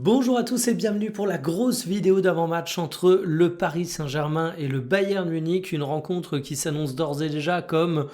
Bonjour à tous et bienvenue pour la grosse vidéo d'avant-match entre le Paris Saint-Germain et le Bayern Munich, une rencontre qui s'annonce d'ores et déjà comme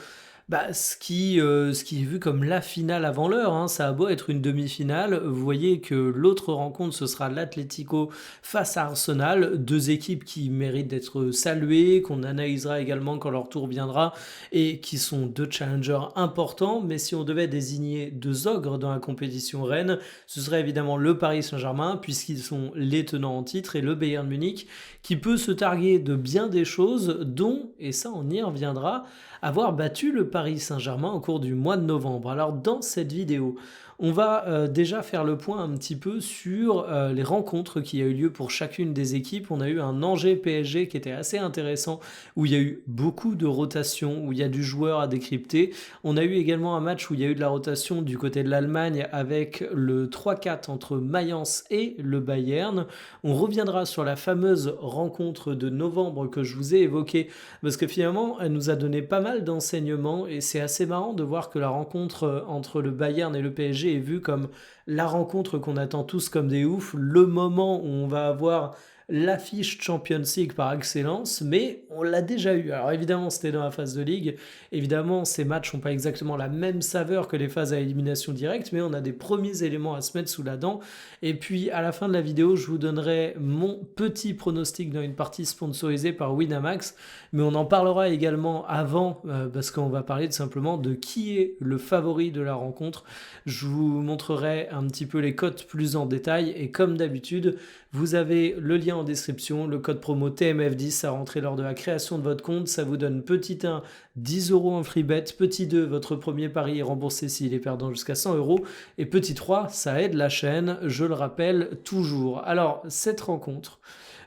ce qui est vu comme la finale avant l'heure, hein. Ça a beau être une demi-finale, vous voyez que l'autre rencontre, ce sera l'Atlético face à Arsenal, deux équipes qui méritent d'être saluées, qu'on analysera également quand leur tour viendra, et qui sont deux challengers importants. Mais si on devait désigner deux ogres dans la compétition reine, ce serait évidemment le Paris Saint-Germain, puisqu'ils sont les tenants en titre, et le Bayern Munich, qui peut se targuer de bien des choses, dont, et ça on y reviendra, avoir battu le Paris Saint-Germain au cours du mois de novembre. Alors dans cette vidéo, on va déjà faire le point un petit peu sur les rencontres qui a eu lieu pour chacune des équipes. On a eu un Angers-PSG qui était assez intéressant, où il y a eu beaucoup de rotation, où il y a du joueur à décrypter. On a eu également un match où il y a eu de la rotation du côté de l'Allemagne avec le 3-4 entre Mayence et le Bayern. On reviendra sur la fameuse rencontre de novembre que je vous ai évoquée, parce que finalement, elle nous a donné pas mal d'enseignements et c'est assez marrant de voir que la rencontre entre le Bayern et le PSG est vue comme la rencontre qu'on attend tous comme des oufs, le moment où on va avoir l'affiche Champions League par excellence, mais on l'a déjà eu. Alors évidemment, c'était dans la phase de ligue. Évidemment, ces matchs n'ont pas exactement la même saveur que les phases à élimination directe, mais on a des premiers éléments à se mettre sous la dent. Et puis, à la fin de la vidéo, je vous donnerai mon petit pronostic dans une partie sponsorisée par Winamax, mais on en parlera également avant, parce qu'on va parler tout simplement de qui est le favori de la rencontre. Je vous montrerai un petit peu les cotes plus en détail, et comme d'habitude, vous avez le lien en description, le code promo TMF10 à rentrer lors de la création de votre compte. Ça vous donne petit 1, 10 euros en free bet, petit 2, votre premier pari est remboursé s'il est perdant jusqu'à 100 euros, et petit 3, ça aide la chaîne, je le rappelle toujours. Alors, cette rencontre,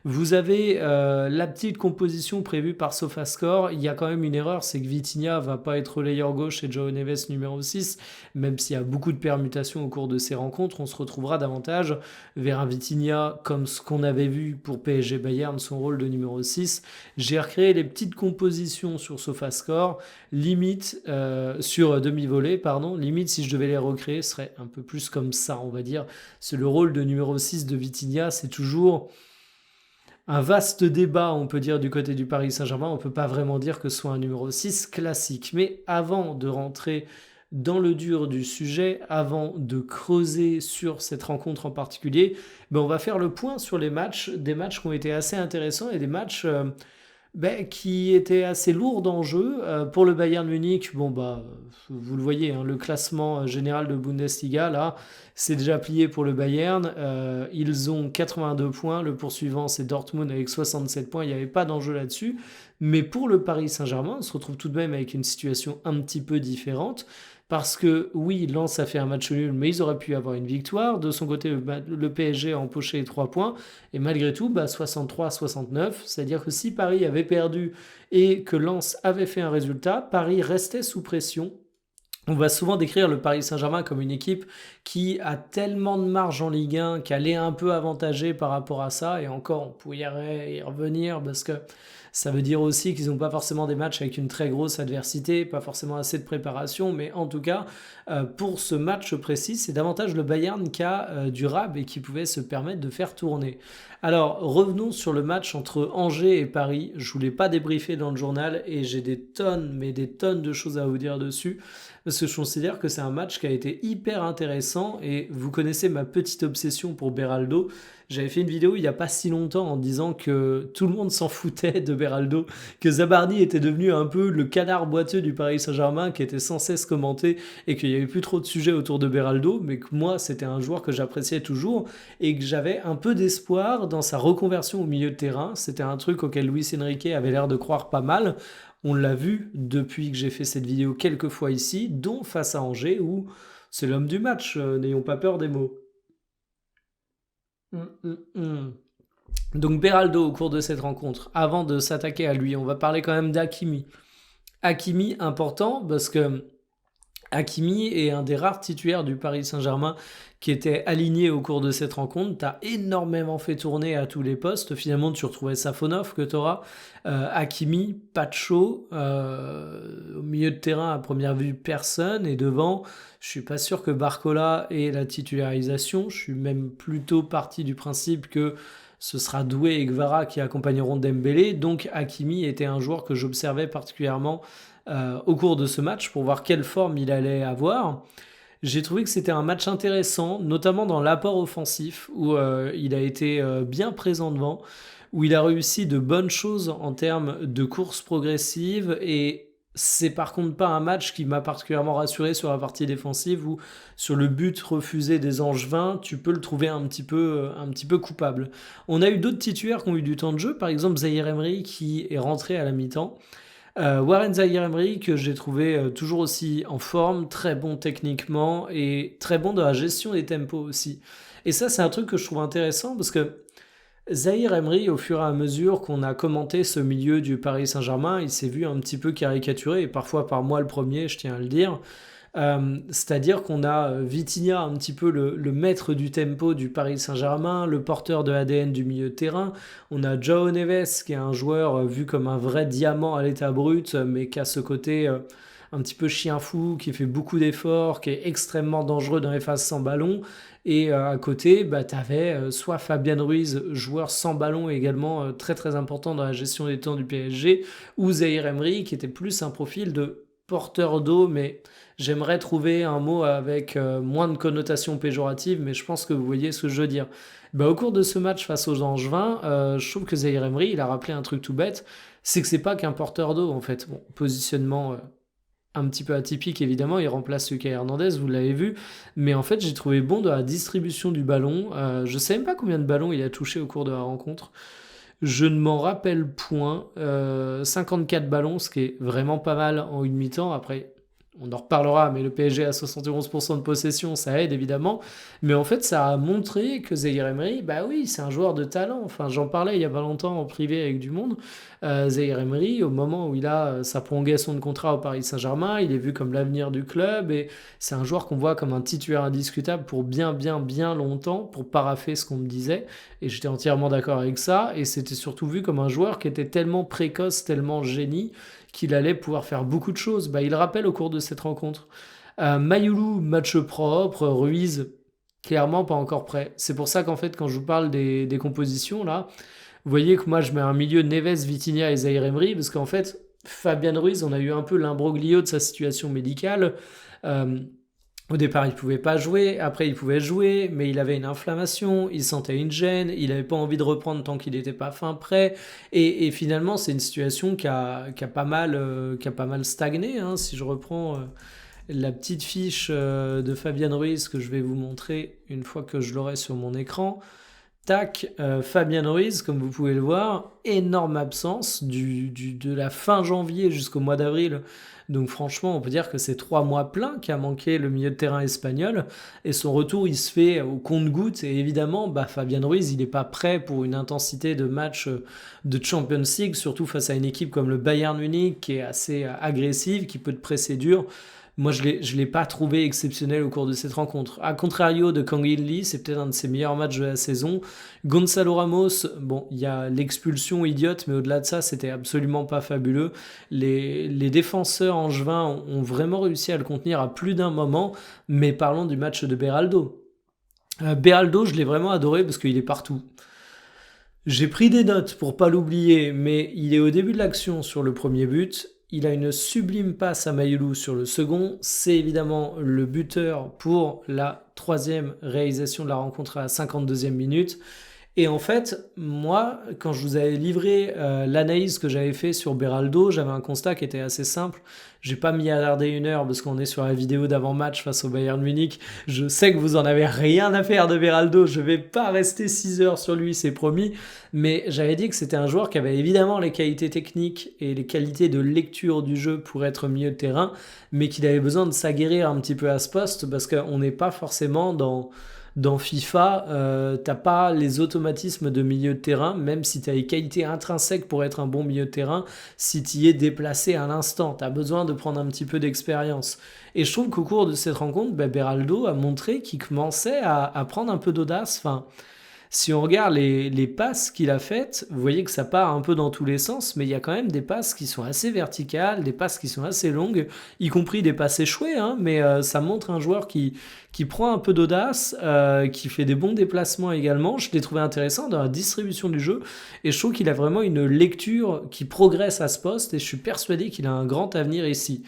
vous avez la petite composition prévue par SofaScore. Il y a quand même une erreur, c'est que Vitinha va pas être relayeur gauche et João Neves numéro 6, même s'il y a beaucoup de permutations au cours de ces rencontres. On se retrouvera davantage vers un Vitinha comme ce qu'on avait vu pour PSG Bayern, son rôle de numéro 6. J'ai recréé les petites compositions sur SofaScore, limite sur demi-volée, pardon. Limite, si je devais les recréer, ce serait un peu plus comme ça, on va dire. C'est le rôle de numéro 6 de Vitinha, c'est toujours un vaste débat, on peut dire, du côté du Paris Saint-Germain. On ne peut pas vraiment dire que ce soit un numéro 6 classique. Mais avant de rentrer dans le dur du sujet, avant de creuser sur cette rencontre en particulier, on va faire le point sur les matchs, des matchs qui ont été assez intéressants et des matchs qui était assez lourd d'enjeux. Pour le Bayern Munich, vous le voyez, hein, le classement général de Bundesliga, là, c'est déjà plié pour le Bayern. Ils ont 82 points. Le poursuivant, c'est Dortmund avec 67 points. Il n'y avait pas d'enjeu là-dessus. Mais pour le Paris Saint-Germain, on se retrouve tout de même avec une situation un petit peu différente. Parce que oui, Lens a fait un match nul, mais ils auraient pu avoir une victoire. De son côté, le PSG a empoché les 3 points. Et malgré tout, 63-69. C'est-à-dire que si Paris avait perdu et que Lens avait fait un résultat, Paris restait sous pression. On va souvent décrire le Paris Saint-Germain comme une équipe qui a tellement de marge en Ligue 1 qu'elle est un peu avantagée par rapport à ça. Et encore, on pourrait y revenir parce que ça veut dire aussi qu'ils n'ont pas forcément des matchs avec une très grosse adversité, pas forcément assez de préparation. Mais en tout cas, pour ce match précis, c'est davantage le Bayern qui a du rab et qui pouvait se permettre de faire tourner. Alors, revenons sur le match entre Angers et Paris. Je ne vous l'ai pas débriefé dans le journal et j'ai des tonnes, mais des tonnes de choses à vous dire dessus. Parce que je considère que c'est un match qui a été hyper intéressant et vous connaissez ma petite obsession pour Beraldo. J'avais fait une vidéo il n'y a pas si longtemps en disant que tout le monde s'en foutait de Beraldo, que Zabardi était devenu un peu le canard boiteux du Paris Saint-Germain qui était sans cesse commenté et qu'il n'y avait plus trop de sujets autour de Beraldo, mais que moi c'était un joueur que j'appréciais toujours et que j'avais un peu d'espoir dans sa reconversion au milieu de terrain. C'était un truc auquel Luis Enrique avait l'air de croire pas mal. On l'a vu depuis que j'ai fait cette vidéo quelques fois ici, dont face à Angers, où c'est l'homme du match, n'ayons pas peur des mots. Hum, hum, hum. Donc Beraldo, au cours de cette rencontre, avant de s'attaquer à lui, on va parler quand même d'Hakimi. Hakimi, important, parce que Hakimi est un des rares titulaires du Paris Saint-Germain qui était aligné au cours de cette rencontre. Tu as énormément fait tourner à tous les postes. Finalement, tu retrouvais Safonov que tu auras, Hakimi, Pacho, au milieu de terrain à première vue personne, et devant, je suis pas sûr que Barcola ait la titularisation. Je suis même plutôt parti du principe que ce sera Doué et Gvara qui accompagneront Dembélé. Donc Hakimi était un joueur que j'observais particulièrement au cours de ce match pour voir quelle forme il allait avoir. J'ai trouvé que c'était un match intéressant, notamment dans l'apport offensif, où il a été bien présent devant, où il a réussi de bonnes choses en termes de course progressive, et c'est par contre pas un match qui m'a particulièrement rassuré sur la partie défensive, où sur le but refusé des Angevins, tu peux le trouver un petit peu coupable. On a eu d'autres titulaires qui ont eu du temps de jeu, par exemple Zahir Emery qui est rentré à la mi-temps. Warren Zaïre-Emery, que j'ai trouvé toujours aussi en forme, très bon techniquement et très bon dans la gestion des tempos aussi. Et ça, c'est un truc que je trouve intéressant parce que Zahir Emery, au fur et à mesure qu'on a commenté ce milieu du Paris Saint-Germain, il s'est vu un petit peu caricaturé, et parfois par moi le premier, je tiens à le dire. C'est-à-dire qu'on a Vitinha, un petit peu le maître du tempo du Paris Saint-Germain, le porteur de ADN du milieu de terrain. On a João Neves, qui est un joueur vu comme un vrai diamant à l'état brut, mais qui a ce côté un petit peu chien fou, qui fait beaucoup d'efforts, qui est extrêmement dangereux dans les phases sans ballon. Et à côté, bah, tu avais soit Fabian Ruiz, joueur sans ballon et également très très important dans la gestion des temps du PSG, ou Zahir Emery, qui était plus un profil de porteur d'eau, mais j'aimerais trouver un mot avec moins de connotation péjorative, mais je pense que vous voyez ce que je veux dire. Bah, au cours de ce match face aux Angevins, je trouve que Zahir Emery, il a rappelé un truc tout bête, c'est que c'est pas qu'un porteur d'eau en fait. Bon, positionnement un petit peu atypique évidemment, il remplace Lucas Hernandez, vous l'avez vu, mais en fait j'ai trouvé bon dans la distribution du ballon. Je sais même pas combien de ballons il a touché au cours de la rencontre. Je ne m'en rappelle point. 54 ballons, ce qui est vraiment pas mal en une mi-temps. Après, on en reparlera, mais le PSG a 71% de possession, ça aide évidemment. Mais en fait, ça a montré que Zahir Emery, bah oui, c'est un joueur de talent. Enfin, j'en parlais il y a pas longtemps en privé avec du monde. Zahir Emery, au moment où il a sa prolongation de contrat au Paris Saint-Germain, il est vu comme l'avenir du club, et c'est un joueur qu'on voit comme un titulaire indiscutable pour bien, bien, bien longtemps, pour parapher ce qu'on me disait. Et j'étais entièrement d'accord avec ça. Et c'était surtout vu comme un joueur qui était tellement précoce, tellement génie, qu'il allait pouvoir faire beaucoup de choses. Bah, il rappelle au cours de cette rencontre. Mayoulou, match propre. Ruiz, clairement pas encore prêt. C'est pour ça qu'en fait, quand je vous parle des compositions, là, vous voyez que moi, je mets un milieu Neves, Vitinha et Zahir Emery, parce qu'en fait, Fabian Ruiz, on a eu un peu l'imbroglio de sa situation médicale. Euh, Au départ, il pouvait pas jouer, après il pouvait jouer, mais il avait une inflammation, il sentait une gêne, il n'avait pas envie de reprendre tant qu'il n'était pas fin prêt, et finalement c'est une situation qui a pas mal stagné, hein. Si je reprends la petite fiche de Fabian Ruiz que je vais vous montrer une fois que je l'aurai sur mon écran, tac, Fabian Ruiz, comme vous pouvez le voir, énorme absence de la fin janvier jusqu'au mois d'avril. Donc franchement, on peut dire que c'est 3 mois pleins qu'a manqué le milieu de terrain espagnol. Et son retour, il se fait au compte-gouttes. Et évidemment, bah, Fabian Ruiz, il n'est pas prêt pour une intensité de match de Champions League, surtout face à une équipe comme le Bayern Munich, qui est assez agressive, qui peut te presser dur. Moi, je l'ai pas trouvé exceptionnel au cours de cette rencontre. A contrario de Kang In Lee, c'est peut-être un de ses meilleurs matchs de la saison. Gonzalo Ramos, bon, il y a l'expulsion idiote, mais au-delà de ça, c'était absolument pas fabuleux. Les défenseurs angevins ont vraiment réussi à le contenir à plus d'un moment, mais parlons du match de Beraldo. Beraldo, je l'ai vraiment adoré parce qu'il est partout. J'ai pris des notes pour pas l'oublier, mais il est au début de l'action sur le premier but. Il a une sublime passe à Mayoulou sur le second. C'est évidemment le buteur pour la troisième réalisation de la rencontre à la 52e minute. Et en fait, moi, quand je vous avais livré l'analyse que j'avais fait sur Beraldo, j'avais un constat qui était assez simple. J'ai pas mis à regarder 1 heure parce qu'on est sur la vidéo d'avant-match face au Bayern Munich. Je sais que vous en avez rien à faire de Beraldo. Je vais pas rester 6 heures sur lui, c'est promis. Mais j'avais dit que c'était un joueur qui avait évidemment les qualités techniques et les qualités de lecture du jeu pour être milieu de terrain, mais qu'il avait besoin de s'aguerrir un petit peu à ce poste parce qu'on n'est pas forcément dans FIFA, t'as pas les automatismes de milieu de terrain, même si tu as les qualités intrinsèques pour être un bon milieu de terrain, si tu y es déplacé à l'instant, tu as besoin de prendre un petit peu d'expérience. Et je trouve qu'au cours de cette rencontre, Beraldo a montré qu'il commençait à prendre un peu d'audace. Enfin, si on regarde les passes qu'il a faites, vous voyez que ça part un peu dans tous les sens, mais il y a quand même des passes qui sont assez verticales, des passes qui sont assez longues, y compris des passes échouées, hein, mais ça montre un joueur qui prend un peu d'audace, qui fait des bons déplacements également. Je l'ai trouvé intéressant dans la distribution du jeu, et je trouve qu'il a vraiment une lecture qui progresse à ce poste, et je suis persuadé qu'il a un grand avenir ici.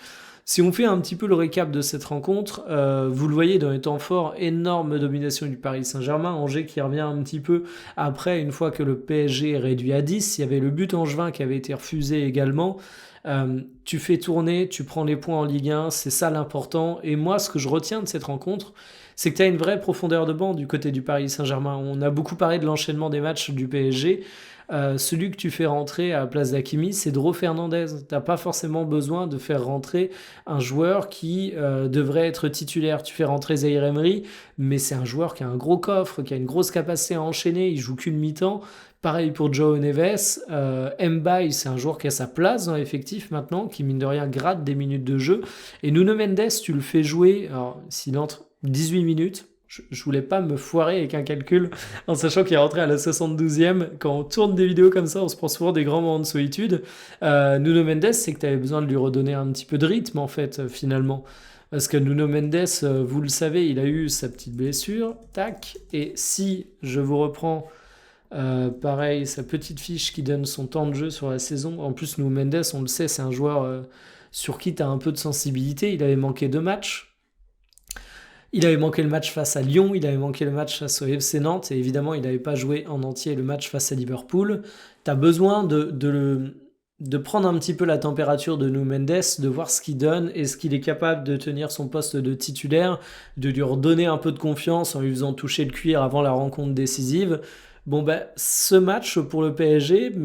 Si on fait un petit peu le récap de cette rencontre, vous le voyez dans les temps forts, énorme domination du Paris Saint-Germain, Angers qui revient un petit peu après, une fois que le PSG est réduit à 10, il y avait le but angevin qui avait été refusé également. Tu fais tourner, tu prends les points en Ligue 1, c'est ça l'important. Et moi, ce que je retiens de cette rencontre, c'est que tu as une vraie profondeur de banc du côté du Paris Saint-Germain. On a beaucoup parlé de l'enchaînement des matchs du PSG. Celui que tu fais rentrer à la place d'Hakimi, c'est Dro Fernandez. T'as pas forcément besoin de faire rentrer un joueur qui devrait être titulaire. Tu fais rentrer Zaïre Emery, mais c'est un joueur qui a un gros coffre, qui a une grosse capacité à enchaîner. Il joue qu'une mi-temps. Pareil pour Joao Neves. Mbaye, c'est un joueur qui a sa place dans l'effectif maintenant, qui mine de rien gratte des minutes de jeu. Et Nuno Mendes, tu le fais jouer, alors s'il entre 18 minutes, je voulais pas me foirer avec un calcul en sachant qu'il est rentré à la 72e. Quand on tourne des vidéos comme ça, on se prend souvent des grands moments de solitude. Nuno Mendes, c'est que tu avais besoin de lui redonner un petit peu de rythme en fait, finalement. Parce que Nuno Mendes, vous le savez, il a eu sa petite blessure, tac. Et si je vous reprends, pareil, sa petite fiche qui donne son temps de jeu sur la saison. En plus, Nuno Mendes, on le sait, c'est un joueur sur qui tu as un peu de sensibilité. Il avait manqué 2 matchs. Il avait manqué le match face à Lyon, il avait manqué le match face au FC Nantes, et évidemment, il n'avait pas joué en entier le match face à Liverpool. Tu as besoin de prendre un petit peu la température de Nuno Mendes, de voir ce qu'il donne, est-ce qu'il est capable de tenir son poste de titulaire, de lui redonner un peu de confiance en lui faisant toucher le cuir avant la rencontre décisive. Bon, ben, ce match pour le PSG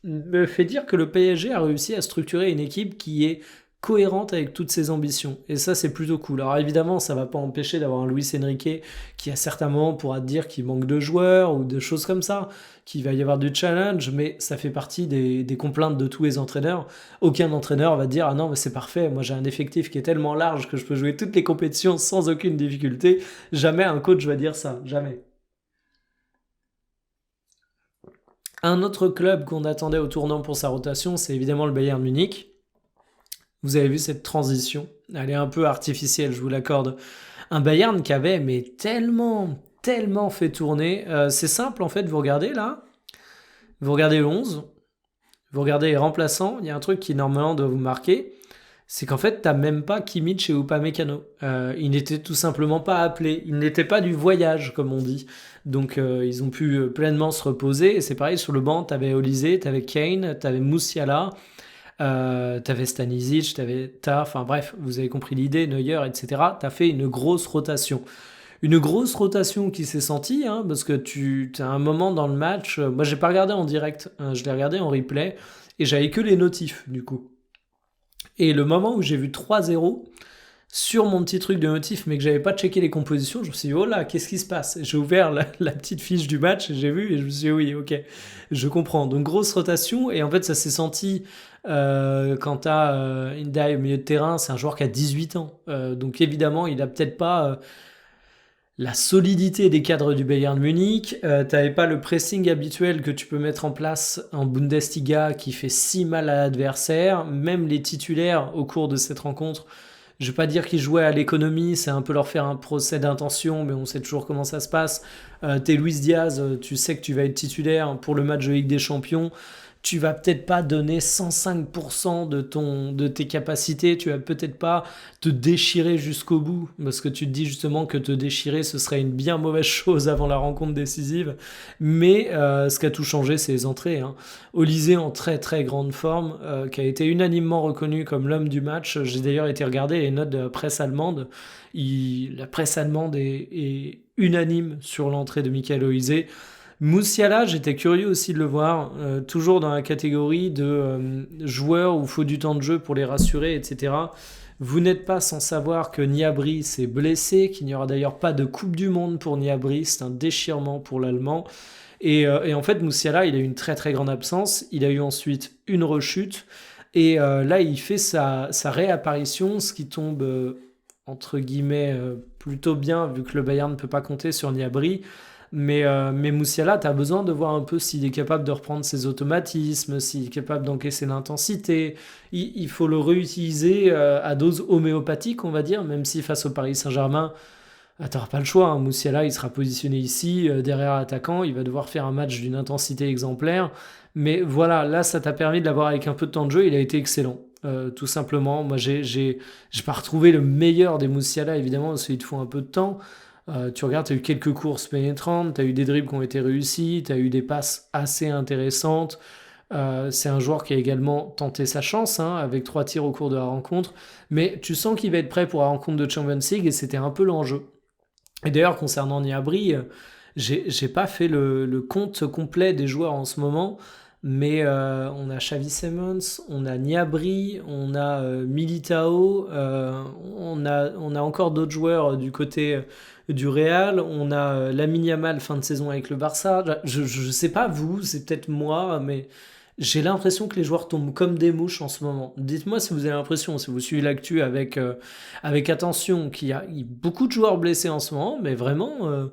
me fait dire que le PSG a réussi à structurer une équipe qui est cohérente avec toutes ses ambitions. Et ça, c'est plutôt cool. Alors évidemment, ça va pas empêcher d'avoir un Luis Enrique qui à certains moments pourra te dire qu'il manque de joueurs ou de choses comme ça, qu'il va y avoir du challenge, mais ça fait partie des complaintes de tous les entraîneurs. Aucun entraîneur va dire « Ah non, mais c'est parfait, moi j'ai un effectif qui est tellement large que je peux jouer toutes les compétitions sans aucune difficulté. » Jamais un coach va dire ça, jamais. Un autre club qu'on attendait au tournant pour sa rotation, c'est évidemment le Bayern Munich. Vous avez vu cette transition, elle est un peu artificielle, je vous l'accorde. Un Bayern qui avait mais tellement fait tourner. C'est simple en fait, vous regardez là, vous regardez le 11, vous regardez les remplaçants, il y a un truc qui normalement doit vous marquer, c'est qu'en fait t'as même pas Kimmich et Upamecano. Ils n'étaient tout simplement pas appelés, ils n'étaient pas du voyage comme on dit. Donc ils ont pu pleinement se reposer, et c'est pareil sur le banc, t'avais Olysée, t'avais Kane, t'avais Moussiala, t'avais Stanisic, enfin bref, vous avez compris l'idée, Neuer, etc. T'as fait une grosse rotation. Une grosse rotation qui s'est sentie, hein, parce que tu as un moment dans le match, moi j'ai pas regardé en direct, je l'ai regardé en replay, et j'avais que les notifs du coup. Et le moment où j'ai vu 3-0 sur mon petit truc de notif, mais que j'avais pas checké les compositions, je me suis dit, oh là, qu'est-ce qui se passe? J'ai ouvert la petite fiche du match, et j'ai vu, et je me suis dit, oui, ok, je comprends. Donc grosse rotation, et en fait ça s'est senti quand t'as Ndiaye au milieu de terrain, c'est un joueur qui a 18 ans. Donc évidemment, il a peut-être pas la solidité des cadres du Bayern Munich. T'avais pas le pressing habituel que tu peux mettre en place en Bundesliga qui fait si mal à l'adversaire. Même les titulaires au cours de cette rencontre, je vais pas dire qu'ils jouaient à l'économie, c'est un peu leur faire un procès d'intention, mais on sait toujours comment ça se passe. T'es Luis Diaz, tu sais que tu vas être titulaire pour le match de Ligue des Champions. Tu vas peut-être pas donner 105% de tes capacités, tu vas peut-être pas te déchirer jusqu'au bout, parce que tu te dis justement que te déchirer, ce serait une bien mauvaise chose avant la rencontre décisive. Mais ce qui a tout changé, c'est les entrées. Hein. Olysée en très très grande forme, qui a été unanimement reconnu comme l'homme du match. J'ai d'ailleurs été regarder les notes de la presse allemande. La presse allemande est unanime sur l'entrée de Michael Olysée. Moussiala, j'étais curieux aussi de le voir, toujours dans la catégorie de joueurs où il faut du temps de jeu pour les rassurer, etc. Vous n'êtes pas sans savoir que Gnabry s'est blessé, qu'il n'y aura d'ailleurs pas de Coupe du Monde pour Gnabry, c'est un déchirement pour l'Allemand. Et en fait, Moussiala, il a eu une très très grande absence. Il a eu ensuite une rechute. Et là, il fait sa réapparition, ce qui tombe, entre guillemets, plutôt bien, vu que le Bayern ne peut pas compter sur Gnabry. Mais Moussiala, tu as besoin de voir un peu s'il est capable de reprendre ses automatismes, s'il est capable d'encaisser l'intensité. Il faut le réutiliser à dose homéopathique, on va dire, même si face au Paris Saint-Germain, t'auras pas le choix, hein. Moussiala, il sera positionné ici, derrière l'attaquant. Il va devoir faire un match d'une intensité exemplaire. Mais voilà, là, ça t'a permis de l'avoir avec un peu de temps de jeu. Il a été excellent. Tout simplement. Moi, j'ai pas retrouvé le meilleur des Moussiala, évidemment, parce qu'il te faut un peu de temps. Tu regardes, tu as eu quelques courses pénétrantes, tu as eu des dribbles qui ont été réussis, tu as eu des passes assez intéressantes. C'est un joueur qui a également tenté sa chance, hein, avec 3 tirs au cours de la rencontre. Mais tu sens qu'il va être prêt pour la rencontre de Champions League et c'était un peu l'enjeu. Et d'ailleurs, concernant Niabri, j'ai pas fait le compte complet des joueurs en ce moment, mais on a Xavi Simons, on a Niabri, on a Militao, on a encore d'autres joueurs du côté du Real, on a Lamine Yamal fin de saison avec le Barça. Je sais pas vous, c'est peut-être moi, mais j'ai l'impression que les joueurs tombent comme des mouches en ce moment. Dites-moi si vous avez l'impression, si vous suivez l'actu avec attention, qu'il y a beaucoup de joueurs blessés en ce moment, mais vraiment,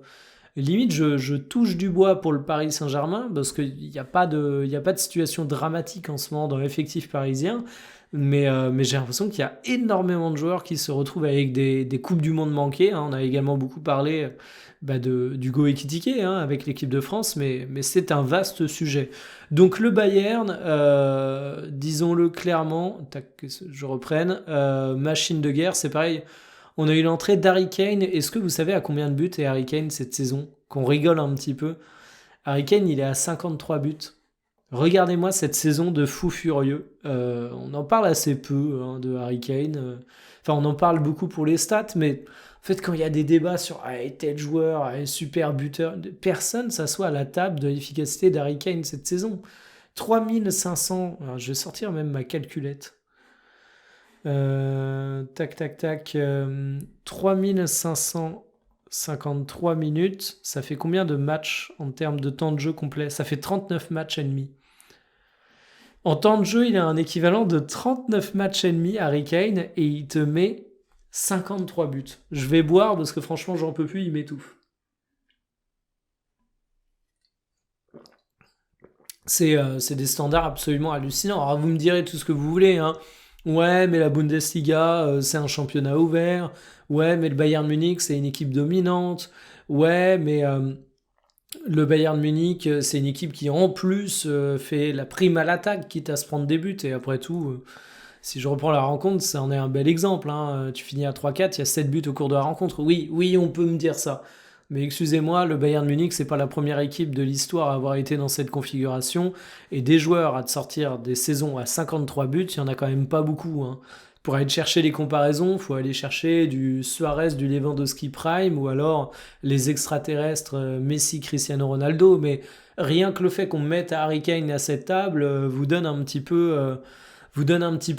limite, je touche du bois pour le Paris Saint-Germain, parce qu'il n'y a pas de situation dramatique en ce moment dans l'effectif parisien, mais j'ai l'impression qu'il y a énormément de joueurs qui se retrouvent avec des Coupes du Monde manquées, hein. On a également beaucoup parlé d'Hugo Ekitike, hein, avec l'équipe de France, mais c'est un vaste sujet. Donc le Bayern, disons-le clairement, tac, que je reprenne, machine de guerre, c'est pareil. On a eu l'entrée d'Harry Kane. Est-ce que vous savez à combien de buts est Harry Kane cette saison? Qu'on rigole un petit peu. Harry Kane, il est à 53 buts. Regardez-moi cette saison de fou furieux. On en parle assez peu, hein, de Harry Kane. Enfin, on en parle beaucoup pour les stats, mais en fait, quand il y a des débats sur tel joueur, super buteur, personne s'assoit à la table de l'efficacité d'Harry Kane cette saison. 3500, alors je vais sortir même ma calculette. Tac, tac, tac. 3553 minutes. Ça fait combien de matchs en termes de temps de jeu complet? Ça fait 39 matchs et demi. En temps de jeu, il a un équivalent de 39 matchs et demi, Harry Kane, et il te met 53 buts. Je vais boire parce que franchement, j'en peux plus, il m'étouffe. C'est des standards absolument hallucinants. Alors vous me direz tout ce que vous voulez, hein. Ouais, mais la Bundesliga, c'est un championnat ouvert. Ouais, mais le Bayern Munich, c'est une équipe dominante. Ouais, mais le Bayern Munich, c'est une équipe qui en plus fait la prime à l'attaque, quitte à se prendre des buts. Et après tout, si je reprends la rencontre, ça en est un bel exemple, hein. Tu finis à 3-4, il y a 7 buts au cours de la rencontre. Oui, oui, on peut me dire ça. Mais excusez-moi, le Bayern Munich, c'est pas la première équipe de l'histoire à avoir été dans cette configuration. Et des joueurs à te sortir des saisons à 53 buts, il y en a quand même pas beaucoup, hein. Pour aller chercher les comparaisons, il faut aller chercher du Suarez, du Lewandowski Prime, ou alors les extraterrestres Messi, Cristiano Ronaldo. Mais rien que le fait qu'on mette Harry Kane à cette table vous donne un petit peu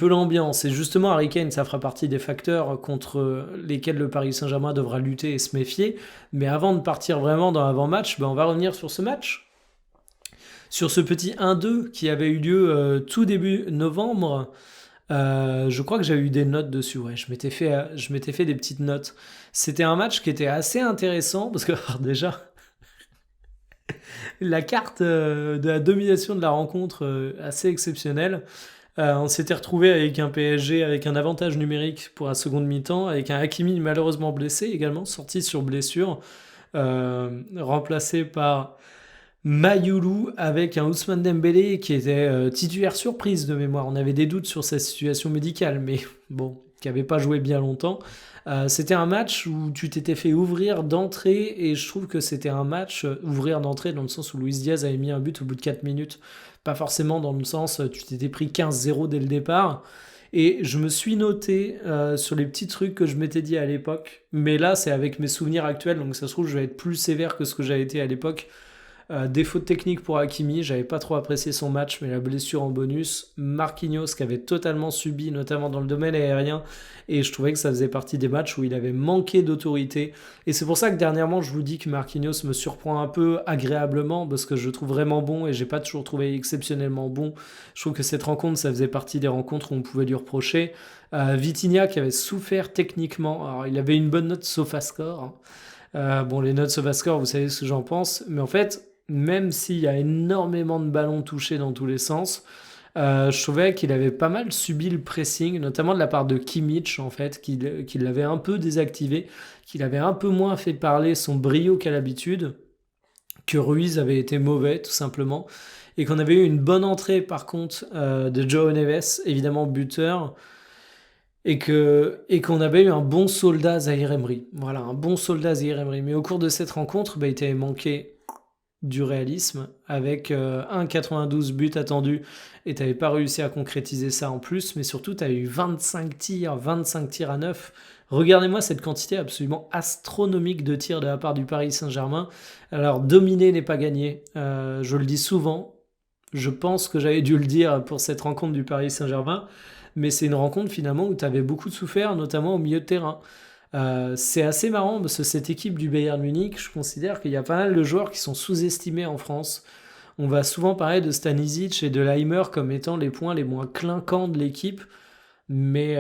l'ambiance. Et justement, Harry Kane, ça fera partie des facteurs contre lesquels le Paris Saint-Germain devra lutter et se méfier. Mais avant de partir vraiment dans l'avant-match, on va revenir sur ce match. Sur ce petit 1-2 qui avait eu lieu tout début novembre. Je crois que j'avais eu des notes dessus. Ouais, je m'étais fait des petites notes. C'était un match qui était assez intéressant parce que alors déjà, la carte de la domination de la rencontre, assez exceptionnelle. On s'était retrouvé avec un PSG avec un avantage numérique pour la seconde mi-temps, avec un Hakimi malheureusement blessé également, sorti sur blessure, remplacé par Mayoulou avec un Ousmane Dembélé qui était titulaire surprise de mémoire. On avait des doutes sur sa situation médicale, mais bon, qui n'avait pas joué bien longtemps. C'était un match où tu t'étais fait ouvrir d'entrée et je trouve que c'était un match ouvrir d'entrée dans le sens où Luis Diaz avait mis un but au bout de 4 minutes. Pas forcément dans le sens tu t'étais pris 15-0 dès le départ. Et je me suis noté sur les petits trucs que je m'étais dit à l'époque. Mais là, c'est avec mes souvenirs actuels, donc ça se trouve, je vais être plus sévère que ce que j'avais été à l'époque. Des fautes techniques pour Hakimi, j'avais pas trop apprécié son match, mais la blessure en bonus. Marquinhos qui avait totalement subi, notamment dans le domaine aérien, et je trouvais que ça faisait partie des matchs où il avait manqué d'autorité. Et c'est pour ça que dernièrement, je vous dis que Marquinhos me surprend un peu agréablement, parce que je le trouve vraiment bon, et j'ai pas toujours trouvé exceptionnellement bon. Je trouve que cette rencontre, ça faisait partie des rencontres où on pouvait lui reprocher. Vitinha qui avait souffert techniquement, alors il avait une bonne note SofaScore, hein. Bon, les notes SofaScore, vous savez ce que j'en pense, mais en fait, même s'il y a énormément de ballons touchés dans tous les sens, je trouvais qu'il avait pas mal subi le pressing, notamment de la part de Kimmich, en fait, qu'il l'avait un peu désactivé, qu'il avait un peu moins fait parler son brio qu'à l'habitude, que Ruiz avait été mauvais, tout simplement, et qu'on avait eu une bonne entrée, par contre, de Joe Neves, évidemment buteur, et qu'on avait eu un bon soldat Zahir Emery. Voilà, un bon soldat Zahir Emery. Mais au cours de cette rencontre, bah, il t'avait manqué du réalisme avec 1,92 buts attendus et t'avais pas réussi à concrétiser ça en plus, mais surtout t'as eu 25 tirs à 9. Regardez-moi cette quantité absolument astronomique de tirs de la part du Paris Saint-Germain. Alors dominer n'est pas gagné, je le dis souvent, je pense que j'avais dû le dire pour cette rencontre du Paris Saint-Germain, mais c'est une rencontre finalement où tu avais beaucoup de souffert, notamment au milieu de terrain. C'est assez marrant parce que cette équipe du Bayern Munich, je considère qu'il y a pas mal de joueurs qui sont sous-estimés en France. On va souvent parler de Stanisic et de Leimer comme étant les points les moins clinquants de l'équipe, mais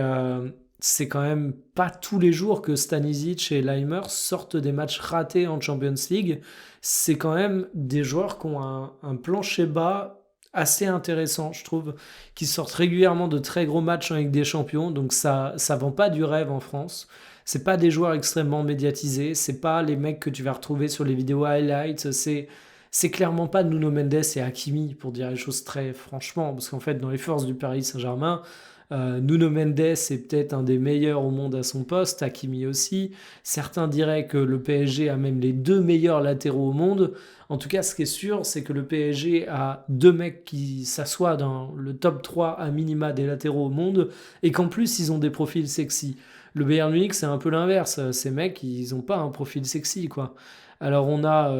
c'est quand même pas tous les jours que Stanisic et Leimer sortent des matchs ratés en Champions League. C'est quand même des joueurs qui ont un plancher bas assez intéressant, je trouve, qui sortent régulièrement de très gros matchs en Ligue des Champions, donc ça vend pas du rêve en France. C'est pas des joueurs extrêmement médiatisés, c'est pas les mecs que tu vas retrouver sur les vidéos highlights, c'est clairement pas Nuno Mendes et Hakimi, pour dire les choses très franchement, parce qu'en fait, dans les forces du Paris Saint-Germain, Nuno Mendes est peut-être un des meilleurs au monde à son poste, Hakimi aussi. Certains diraient que le PSG a même les deux meilleurs latéraux au monde. En tout cas, ce qui est sûr, c'est que le PSG a deux mecs qui s'assoient dans le top 3 à minima des latéraux au monde et qu'en plus, ils ont des profils sexy. Le Bayern Munich, c'est un peu l'inverse. Ces mecs, ils n'ont pas un profil sexy, quoi. Alors, on a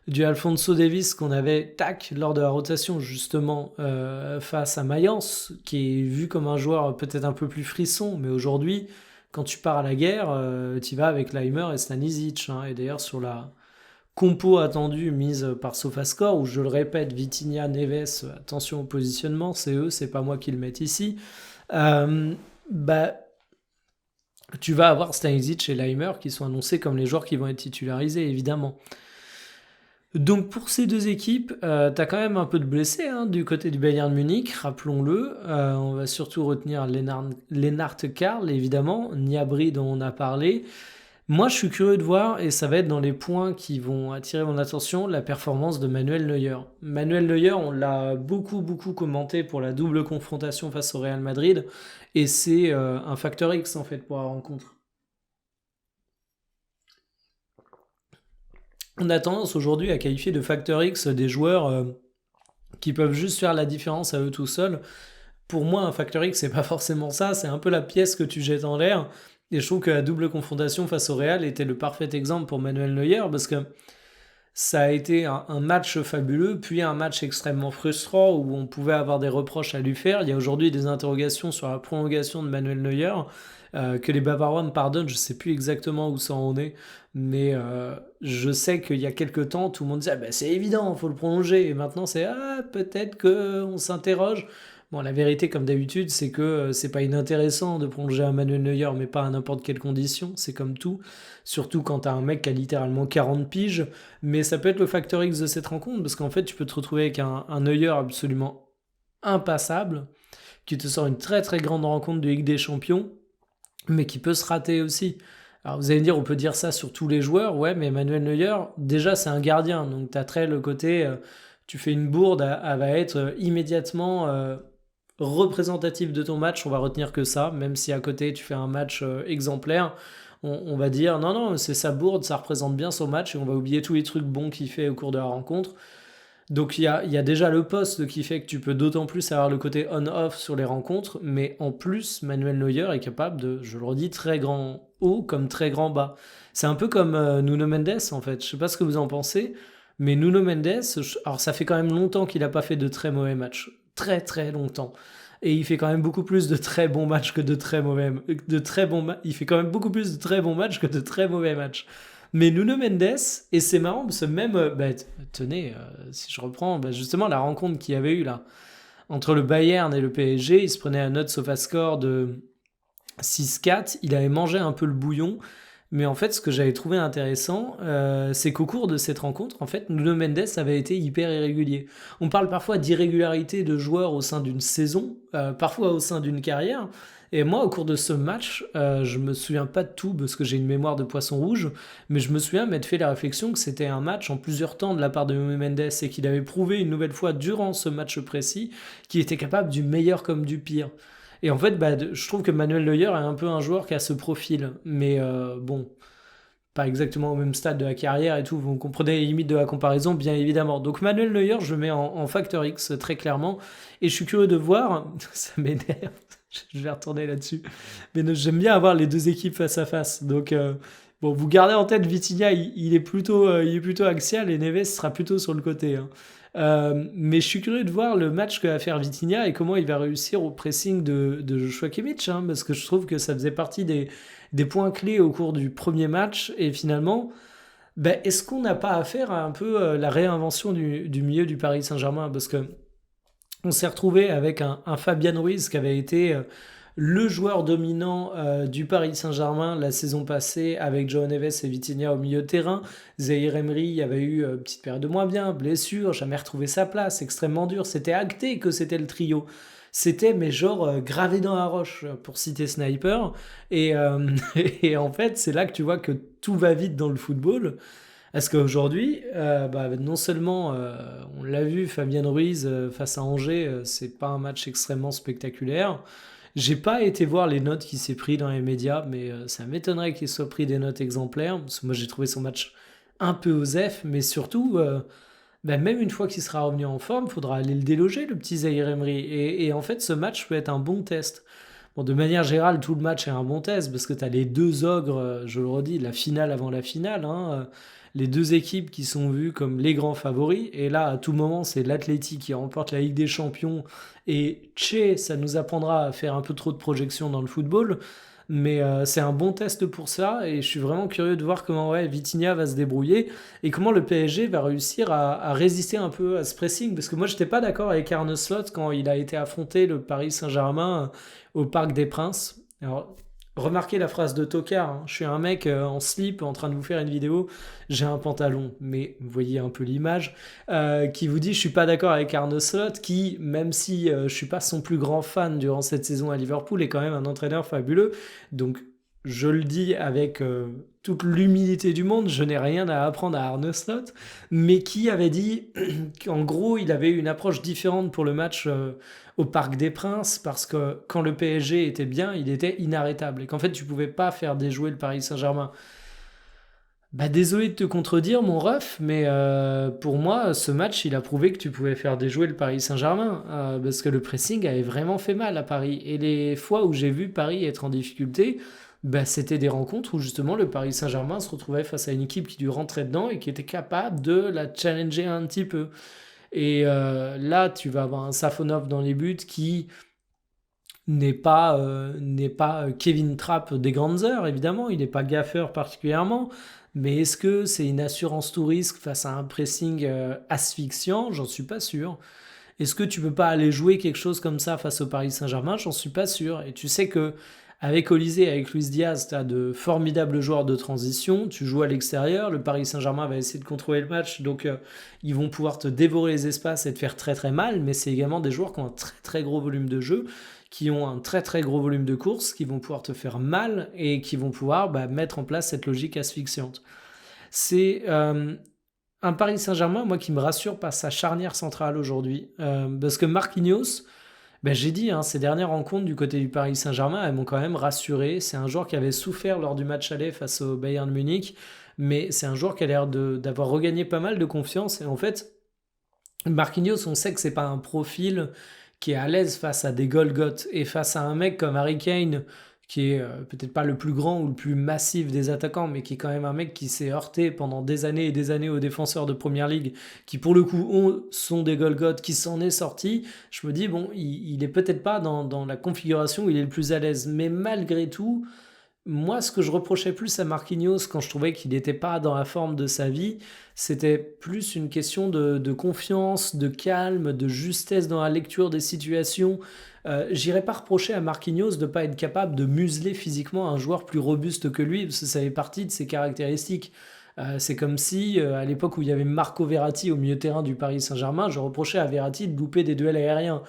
du Alphonso Davies qu'on avait tac lors de la rotation justement face à Mayence, qui est vu comme un joueur peut-être un peu plus frisson, mais aujourd'hui, quand tu pars à la guerre, tu vas avec Leimer et Stanisic, hein. Et d'ailleurs sur la compo attendue mise par SofaScore, où je le répète, Vitinha, Neves, attention au positionnement, c'est eux, c'est pas moi qui le mette ici. Euh, bah, tu vas avoir Stanisic et Leimer qui sont annoncés comme les joueurs qui vont être titularisés, évidemment. Donc pour ces deux équipes, t'as quand même un peu de blessés hein, du côté du Bayern Munich, rappelons-le. On va surtout retenir Lennart Karl, évidemment, Gnabry dont on a parlé. Moi, je suis curieux de voir, et ça va être dans les points qui vont attirer mon attention, la performance de Manuel Neuer. Manuel Neuer, on l'a beaucoup, beaucoup commenté pour la double confrontation face au Real Madrid, et c'est un facteur X en fait pour la rencontre. On a tendance aujourd'hui à qualifier de facteur X des joueurs qui peuvent juste faire la différence à eux tout seuls. Pour moi, un facteur X, c'est pas forcément ça, c'est un peu la pièce que tu jettes en l'air. Et je trouve que la double confrontation face au Real était le parfait exemple pour Manuel Neuer parce que ça a été un match fabuleux, puis un match extrêmement frustrant où on pouvait avoir des reproches à lui faire. Il y a aujourd'hui des interrogations sur la prolongation de Manuel Neuer, que les Bavarois me pardonnent, je ne sais plus exactement où ça en est, mais je sais qu'il y a quelques temps, tout le monde disait ah ben, c'est évident, il faut le prolonger, et maintenant c'est ah, peut-être qu'on s'interroge. Bon, la vérité, comme d'habitude, c'est que c'est pas inintéressant de prolonger un Manuel Neuer, mais pas à n'importe quelle condition, c'est comme tout, surtout quand t'as un mec qui a littéralement 40 piges, mais ça peut être le facteur X de cette rencontre, parce qu'en fait, tu peux te retrouver avec un Neuer absolument impassable, qui te sort une très très grande rencontre de Ligue des Champions, mais qui peut se rater aussi. Alors vous allez me dire, on peut dire ça sur tous les joueurs, ouais, mais Manuel Neuer, déjà c'est un gardien, donc t'as très le côté, tu fais une bourde, elle va être immédiatement représentatif de ton match, on va retenir que ça, même si à côté tu fais un match exemplaire, on va dire non, non, c'est sa bourde, ça représente bien son match et on va oublier tous les trucs bons qu'il fait au cours de la rencontre. Donc il y a déjà le poste qui fait que tu peux d'autant plus avoir le côté on-off sur les rencontres, mais en plus, Manuel Neuer est capable de, je le redis, très grand haut comme très grand bas. C'est un peu comme Nuno Mendes en fait. Je sais pas ce que vous en pensez, mais Nuno Mendes, alors ça fait quand même longtemps qu'il n'a pas fait de très mauvais matchs. Très très longtemps. Et il fait quand même beaucoup plus de très bons matchs que de très mauvais. Il fait quand même beaucoup plus de très bons matchs que de très mauvais matchs. Mais Nuno Mendes, et c'est marrant, parce que même, tenez, si je reprends, justement la rencontre qu'il y avait eu là, entre le Bayern et le PSG, il se prenait un autre SofaScore de 6-4, il avait mangé un peu le bouillon, mais en fait, ce que j'avais trouvé intéressant, c'est qu'au cours de cette rencontre, en fait, Nuno Mendes avait été hyper irrégulier. On parle parfois d'irrégularité de joueurs au sein d'une saison, parfois au sein d'une carrière. Et moi, au cours de ce match, je me souviens pas de tout parce que j'ai une mémoire de poisson rouge, mais je me souviens m'être fait la réflexion que c'était un match en plusieurs temps de la part de Nuno Mendes et qu'il avait prouvé une nouvelle fois durant ce match précis qu'il était capable du meilleur comme du pire. Et en fait, je trouve que Manuel Neuer est un peu un joueur qui a ce profil. Mais bon, pas exactement au même stade de la carrière et tout. Vous comprenez les limites de la comparaison, bien évidemment. Donc Manuel Neuer, je le mets en facteur X très clairement. Et je suis curieux de voir, ça m'énerve, je vais retourner là-dessus. Mais j'aime bien avoir les deux équipes face à face. Donc bon, vous gardez en tête, Vitinha, il est plutôt axial et Neves sera plutôt sur le côté, hein. Mais je suis curieux de voir le match que va faire Vitinha et comment il va réussir au pressing de Joshua Kimmich, hein, parce que je trouve que ça faisait partie des points clés au cours du premier match. Et finalement, est-ce qu'on n'a pas affaire à un peu la réinvention du milieu du Paris Saint-Germain? Parce que on s'est retrouvé avec un Fabian Ruiz qui avait été le joueur dominant du Paris Saint-Germain la saison passée avec João Neves et Vitinha au milieu de terrain. Zahir Emery avait eu une petite période de moins bien, blessure, jamais retrouvé sa place, extrêmement dur. C'était acté que c'était le trio. C'était, mais genre, gravé dans la roche, pour citer Sniper. Et, et en fait, c'est là que tu vois que tout va vite dans le football. Parce qu'aujourd'hui, non seulement on l'a vu, Fabien Ruiz face à Angers, c'est pas un match extrêmement spectaculaire. J'ai pas été voir les notes qu'il s'est pris dans les médias, mais ça m'étonnerait qu'il soit pris des notes exemplaires. Parce que moi j'ai trouvé son match un peu osef, mais surtout, même une fois qu'il sera revenu en forme, il faudra aller le déloger, le petit Zahir Emery. Et en fait, ce match peut être un bon test. Bon, de manière générale, tout le match est un bon test parce que tu as les deux ogres, je le redis, la finale avant la finale, hein, les deux équipes qui sont vues comme les grands favoris. Et là, à tout moment, c'est l'Atleti qui remporte la Ligue des Champions. Et tché, ça nous apprendra à faire un peu trop de projections dans le football. Mais c'est un bon test pour ça. Et je suis vraiment curieux de voir comment ouais, Vitinha va se débrouiller et comment le PSG va réussir à résister un peu à ce pressing. Parce que moi, je n'étais pas d'accord avec Arne Slot quand il a été affronté le Paris Saint-Germain au Parc des Princes. Alors, remarquez la phrase de Tocard, hein. Je suis un mec en slip en train de vous faire une vidéo, j'ai un pantalon, mais vous voyez un peu l'image, qui vous dit je suis pas d'accord avec Arne Slot, qui, même si je suis pas son plus grand fan durant cette saison à Liverpool, est quand même un entraîneur fabuleux. Donc je le dis avec toute l'humilité du monde, je n'ai rien à apprendre à Arne Slot, mais qui avait dit qu'en gros, il avait une approche différente pour le match au Parc des Princes, parce que quand le PSG était bien, il était inarrêtable, et qu'en fait, tu pouvais pas faire déjouer le Paris Saint-Germain. Désolé de te contredire, mon ref, mais pour moi, ce match, il a prouvé que tu pouvais faire déjouer le Paris Saint-Germain, parce que le pressing avait vraiment fait mal à Paris. Et les fois où j'ai vu Paris être en difficulté, c'était des rencontres où justement le Paris Saint-Germain se retrouvait face à une équipe qui lui rentrait dedans et qui était capable de la challenger un petit peu. Et là, tu vas avoir un Safonov dans les buts qui n'est pas Kevin Trapp des grandes heures, évidemment, il n'est pas gaffeur particulièrement, mais est-ce que c'est une assurance tout risque face à un pressing asphyxiant? J'en suis pas sûr. Est-ce que tu peux pas aller jouer quelque chose comme ça face au Paris Saint-Germain? J'en suis pas sûr. Et tu sais que avec Olysée, avec Luis Diaz, tu as de formidables joueurs de transition. Tu joues à l'extérieur. Le Paris Saint-Germain va essayer de contrôler le match. Donc, ils vont pouvoir te dévorer les espaces et te faire très très mal. Mais c'est également des joueurs qui ont un très très gros volume de jeu, qui ont un très très gros volume de course, qui vont pouvoir te faire mal et qui vont pouvoir mettre en place cette logique asphyxiante. C'est un Paris Saint-Germain, moi, qui me rassure par sa charnière centrale aujourd'hui. Parce que Marquinhos, j'ai dit, hein, ces dernières rencontres du côté du Paris Saint-Germain, elles m'ont quand même rassuré. C'est un joueur qui avait souffert lors du match aller face au Bayern de Munich, mais c'est un joueur qui a l'air d'avoir regagné pas mal de confiance. Et en fait, Marquinhos, on sait que c'est pas un profil qui est à l'aise face à des Golgoth et face à un mec comme Harry Kane, qui est peut-être pas le plus grand ou le plus massif des attaquants, mais qui est quand même un mec qui s'est heurté pendant des années et des années aux défenseurs de Première Ligue, qui pour le coup sont des Golgoth, qui s'en est sorti. Je me dis, bon, il est peut-être pas dans la configuration où il est le plus à l'aise, mais malgré tout, moi, ce que je reprochais plus à Marquinhos quand je trouvais qu'il n'était pas dans la forme de sa vie, c'était plus une question de confiance, de calme, de justesse dans la lecture des situations. J'irais pas reprocher à Marquinhos de ne pas être capable de museler physiquement un joueur plus robuste que lui, parce que ça fait partie de ses caractéristiques. C'est comme si, à l'époque où il y avait Marco Verratti au milieu de terrain du Paris Saint-Germain, je reprochais à Verratti de louper des duels aériens.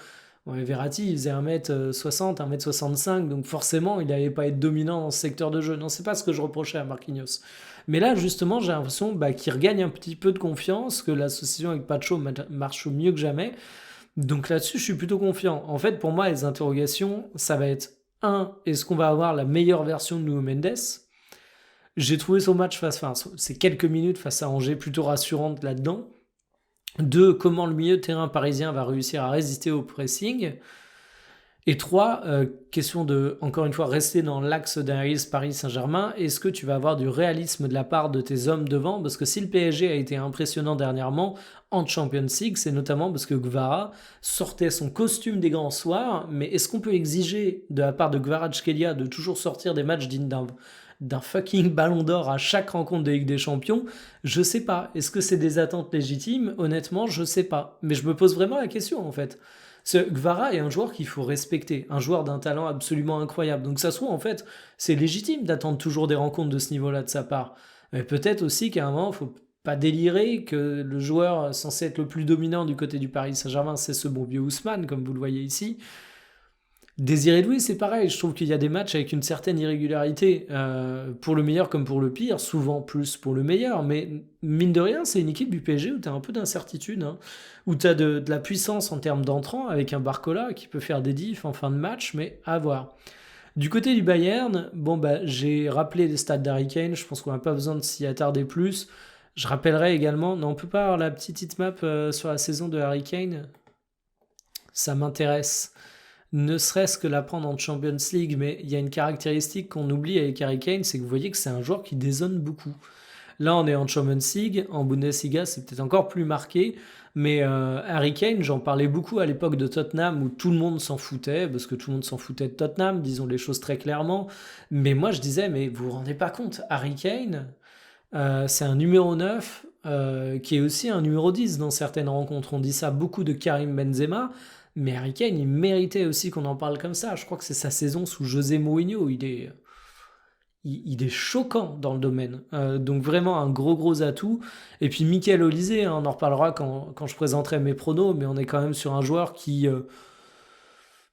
Ouais, Verratti, il faisait 1m60, 1m65, donc forcément, il n'allait pas être dominant dans ce secteur de jeu. Non, c'est pas ce que je reprochais à Marquinhos. Mais là, justement, j'ai l'impression qu'il regagne un petit peu de confiance, que l'association avec Pacho marche mieux que jamais. Donc là-dessus, je suis plutôt confiant. En fait, pour moi, les interrogations, ça va être un, est-ce qu'on va avoir la meilleure version de Nuno Mendes? J'ai trouvé son match ces quelques minutes face à Angers plutôt rassurante là-dedans. Deux, comment le milieu de terrain parisien va réussir à résister au pressing. Et trois, question de, encore une fois, rester dans l'axe d'analyse Paris Saint-Germain. Est-ce que tu vas avoir du réalisme de la part de tes hommes devant? Parce que si le PSG a été impressionnant dernièrement en Champions League, c'est notamment parce que Gvara sortait son costume des grands soirs. Mais est-ce qu'on peut exiger de la part de Kvaratskhelia de toujours sortir des matchs dignes d'un fucking ballon d'or à chaque rencontre de Ligue des Champions? Je sais pas. Est-ce que c'est des attentes légitimes? Honnêtement, je sais pas. Mais je me pose vraiment la question en fait. Gvara est un joueur qu'il faut respecter, un joueur d'un talent absolument incroyable. Donc ça se trouve, en fait, c'est légitime d'attendre toujours des rencontres de ce niveau-là de sa part. Mais peut-être aussi qu'à un moment, il ne faut pas délirer que le joueur censé être le plus dominant du côté du Paris Saint-Germain, c'est ce bon vieux Ousmane, comme vous le voyez ici. Désiré Doué, c'est pareil. Je trouve qu'il y a des matchs avec une certaine irrégularité, pour le meilleur comme pour le pire, souvent plus pour le meilleur. Mais mine de rien, c'est une équipe du PSG où tu as un peu d'incertitude, hein, où tu as de la puissance en termes d'entrant avec un Barcola qui peut faire des diffs en fin de match, mais à voir. Du côté du Bayern, bon j'ai rappelé les stats d'Harry Kane, je pense qu'on n'a pas besoin de s'y attarder plus. Je rappellerai également, non, on peut pas avoir la petite heatmap sur la saison de Harry Kane. Ça m'intéresse, ne serait-ce que la prendre en Champions League, mais il y a une caractéristique qu'on oublie avec Harry Kane, c'est que vous voyez que c'est un joueur qui dézone beaucoup. Là, on est en Champions League, en Bundesliga, c'est peut-être encore plus marqué, mais Harry Kane, j'en parlais beaucoup à l'époque de Tottenham, où tout le monde s'en foutait, parce que tout le monde s'en foutait de Tottenham, disons les choses très clairement, mais moi je disais, mais vous vous rendez pas compte, Harry Kane, c'est un numéro 9, qui est aussi un numéro 10 dans certaines rencontres. On dit ça beaucoup de Karim Benzema, mais Harry Kane, il méritait aussi qu'on en parle comme ça. Je crois que c'est sa saison sous José Mourinho. Il est choquant dans le domaine. Donc vraiment un gros atout. Et puis Michael Olise, hein, on en reparlera quand je présenterai mes pronos, mais on est quand même sur un joueur qui...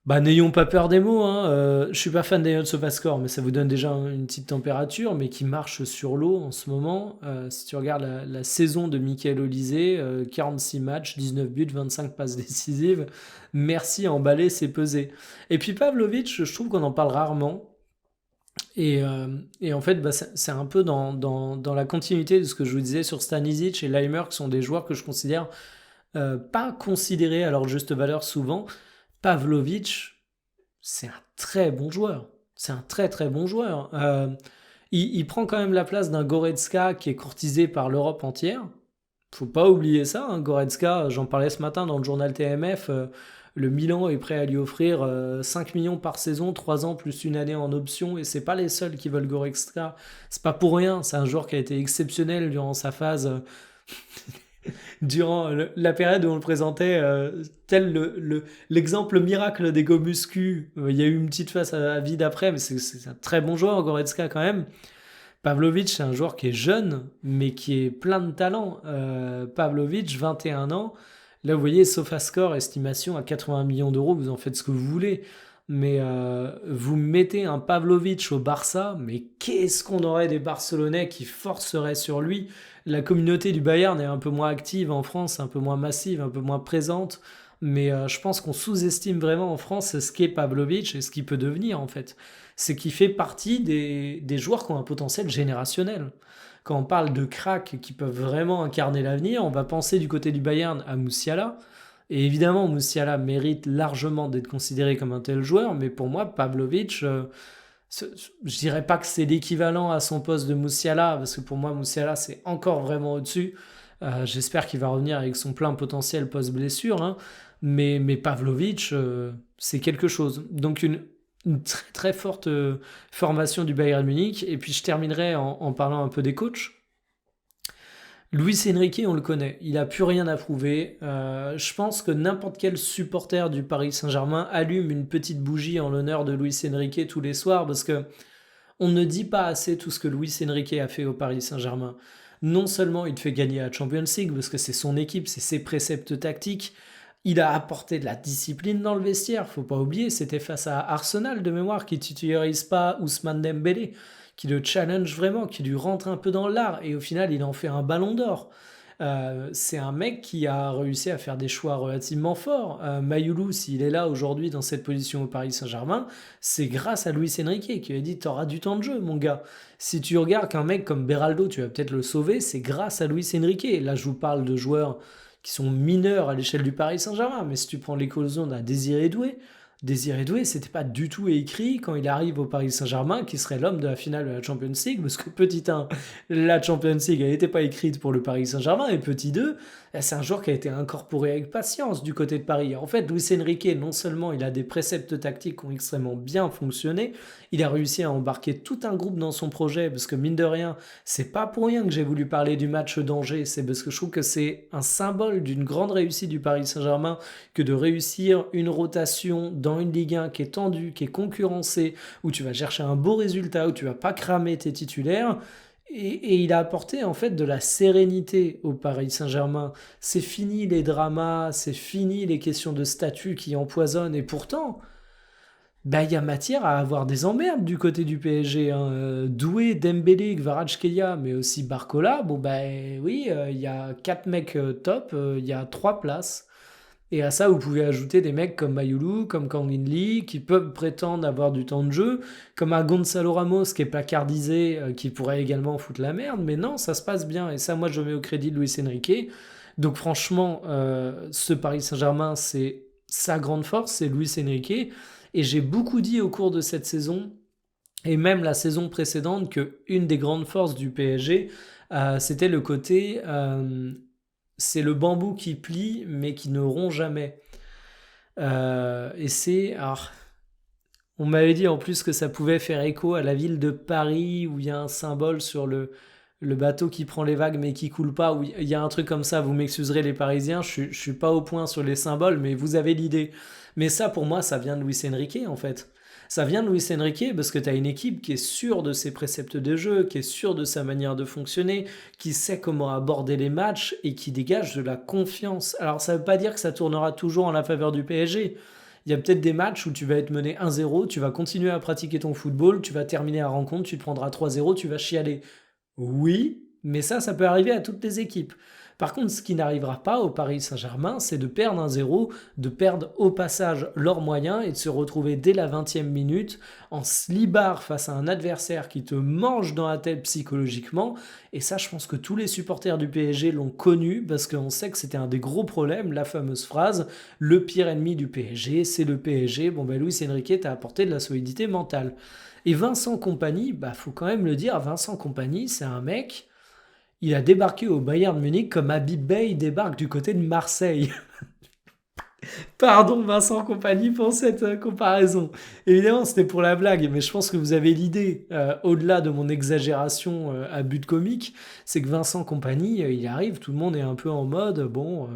n'ayons pas peur des mots, hein. Je suis pas fan d'Eliott Sofascore, mais ça vous donne déjà une petite température, mais qui marche sur l'eau en ce moment. Si tu regardes la saison de Michael Olise, 46 matchs, 19 buts, 25 passes décisives. Merci à emballer, c'est pesé. Et puis Pavlovic, je trouve qu'on en parle rarement. Et en fait, c'est un peu dans la continuité de ce que je vous disais sur Stanisic et Leimer, qui sont des joueurs que je considère pas considérés à leur juste valeur souvent. Pavlovic, c'est un très bon joueur. C'est un très bon joueur. Il prend quand même la place d'un Goretzka qui est courtisé par l'Europe entière. Faut pas oublier ça, hein. Goretzka, j'en parlais ce matin dans le journal TMF, le Milan est prêt à lui offrir 5 millions par saison, 3 ans plus une année en option, et c'est pas les seuls qui veulent Goretzka. C'est pas pour rien, c'est un joueur qui a été exceptionnel durant sa phase durant la période où on le présentait tel l'exemple miracle des go muscu. Il y a eu une petite phase à vide après, mais c'est un très bon joueur, Goretzka quand même. Pavlovic, c'est un joueur qui est jeune, mais qui est plein de talent. Pavlovic, 21 ans. Là, vous voyez, Sofascore, estimation à 80 millions d'euros, vous en faites ce que vous voulez. Mais vous mettez un Pavlovic au Barça, mais qu'est-ce qu'on aurait des Barcelonais qui forceraient sur lui? La communauté du Bayern est un peu moins active en France, un peu moins massive, un peu moins présente. Mais je pense qu'on sous-estime vraiment en France ce qu'est Pavlovic et ce qu'il peut devenir en fait. C'est qu'il fait partie des joueurs qui ont un potentiel générationnel. quand on parle de cracks qui peuvent vraiment incarner l'avenir, on va penser du côté du Bayern à Musiala. Et évidemment, Musiala mérite largement d'être considéré comme un tel joueur, mais pour moi, Pavlovic, je dirais pas que c'est l'équivalent à son poste de Musiala, parce que pour moi, Musiala, c'est encore vraiment au-dessus. J'espère qu'il va revenir avec son plein potentiel post-blessure, hein. Mais Pavlovic, c'est quelque chose. Donc une très très forte formation du Bayern Munich. Et puis je terminerai en parlant un peu des coachs. Luis Enrique, on le connaît, il a plus rien à prouver. Je pense que n'importe quel supporter du Paris Saint-Germain allume une petite bougie en l'honneur de Luis Enrique tous les soirs parce que on ne dit pas assez tout ce que Luis Enrique a fait au Paris Saint-Germain. Non seulement il fait gagner la Champions League parce que c'est son équipe, c'est ses préceptes tactiques, il a apporté de la discipline dans le vestiaire, faut pas oublier, c'était face à Arsenal de mémoire qui titularise pas Ousmane Dembélé, qui le challenge vraiment, qui lui rentre un peu dans l'art et au final il en fait un ballon d'or. C'est un mec qui a réussi à faire des choix relativement forts. Mayoulou, s'il est là aujourd'hui dans cette position au Paris Saint-Germain, c'est grâce à Luis Enrique qui lui a dit t'auras du temps de jeu, mon gars. Si tu regardes qu'un mec comme Beraldo, tu vas peut-être le sauver, c'est grâce à Luis Enrique. Là, je vous parle de joueurs qui sont mineurs à l'échelle du Paris Saint-Germain, mais si tu prends l'éclosion d'un Désiré Doué, c'était pas du tout écrit quand il arrive au Paris Saint-Germain qui serait l'homme de la finale de la Champions League, parce que petit 1, la Champions League, elle n'était pas écrite pour le Paris Saint-Germain, et petit 2, c'est un joueur qui a été incorporé avec patience du côté de Paris. En fait, Luis Enrique, non seulement il a des préceptes tactiques qui ont extrêmement bien fonctionné, il a réussi à embarquer tout un groupe dans son projet, parce que mine de rien, c'est pas pour rien que j'ai voulu parler du match d'Angers, c'est parce que je trouve que c'est un symbole d'une grande réussite du Paris Saint-Germain que de réussir une rotation dans une Ligue 1 qui est tendue, qui est concurrencée, où tu vas chercher un beau résultat, où tu vas pas cramer tes titulaires. Et il a apporté en fait de la sérénité au Paris Saint-Germain. C'est fini les dramas, c'est fini les questions de statut qui empoisonnent. Et pourtant, bah, il y a matière à avoir des emmerdes du côté du PSG, hein. Doué, Dembélé, Kvaratskhelia, mais aussi Barcola. Bon, bah oui, il y a 4 mecs top, il y a 3 places. Et à ça, vous pouvez ajouter des mecs comme Mayoulou, comme Kang In Lee, qui peuvent prétendre avoir du temps de jeu, comme un Gonzalo Ramos qui est placardisé, qui pourrait également foutre la merde, mais non, ça se passe bien. Et ça, moi, je mets au crédit de Luis Enrique. Donc franchement, ce Paris Saint-Germain, c'est sa grande force, c'est Luis Enrique. Et j'ai beaucoup dit au cours de cette saison, et même la saison précédente, que une des grandes forces du PSG, c'était le côté c'est le bambou qui plie mais qui ne rompt jamais. Et c'est. Alors, on m'avait dit en plus que ça pouvait faire écho à la ville de Paris où il y a un symbole sur le bateau qui prend les vagues mais qui coule pas. Où il y a un truc comme ça, vous m'excuserez les Parisiens, je suis pas au point sur les symboles, mais vous avez l'idée. Mais ça, pour moi, ça vient de Luis Enrique en fait. Ça vient de Luis Enrique parce que tu as une équipe qui est sûre de ses préceptes de jeu, qui est sûre de sa manière de fonctionner, qui sait comment aborder les matchs et qui dégage de la confiance. Alors ça ne veut pas dire que ça tournera toujours en la faveur du PSG. Il y a peut-être des matchs où tu vas être mené 1-0, tu vas continuer à pratiquer ton football, tu vas terminer la rencontre, tu te prendras 3-0, tu vas chialer. Oui, mais ça peut arriver à toutes les équipes. Par contre, ce qui n'arrivera pas au Paris Saint-Germain, c'est de perdre 1-0, de perdre au passage leurs moyens et de se retrouver dès la 20e minute en slibard face à un adversaire qui te mange dans la tête psychologiquement. Et ça, je pense que tous les supporters du PSG l'ont connu parce qu'on sait que c'était un des gros problèmes, la fameuse phrase le pire ennemi du PSG, c'est le PSG. Bon, ben Luis Enrique t'a apporté de la solidité mentale. Et Vincent Kompany, bah faut quand même le dire, Vincent Kompany, c'est un mec, il a débarqué au Bayern Munich comme Habib Beye débarque du côté de Marseille. Pardon Vincent Kompany pour cette comparaison. Évidemment, c'était pour la blague, mais je pense que vous avez l'idée, au-delà de mon exagération à but comique, c'est que Vincent Kompany, il arrive, tout le monde est un peu en mode, bon,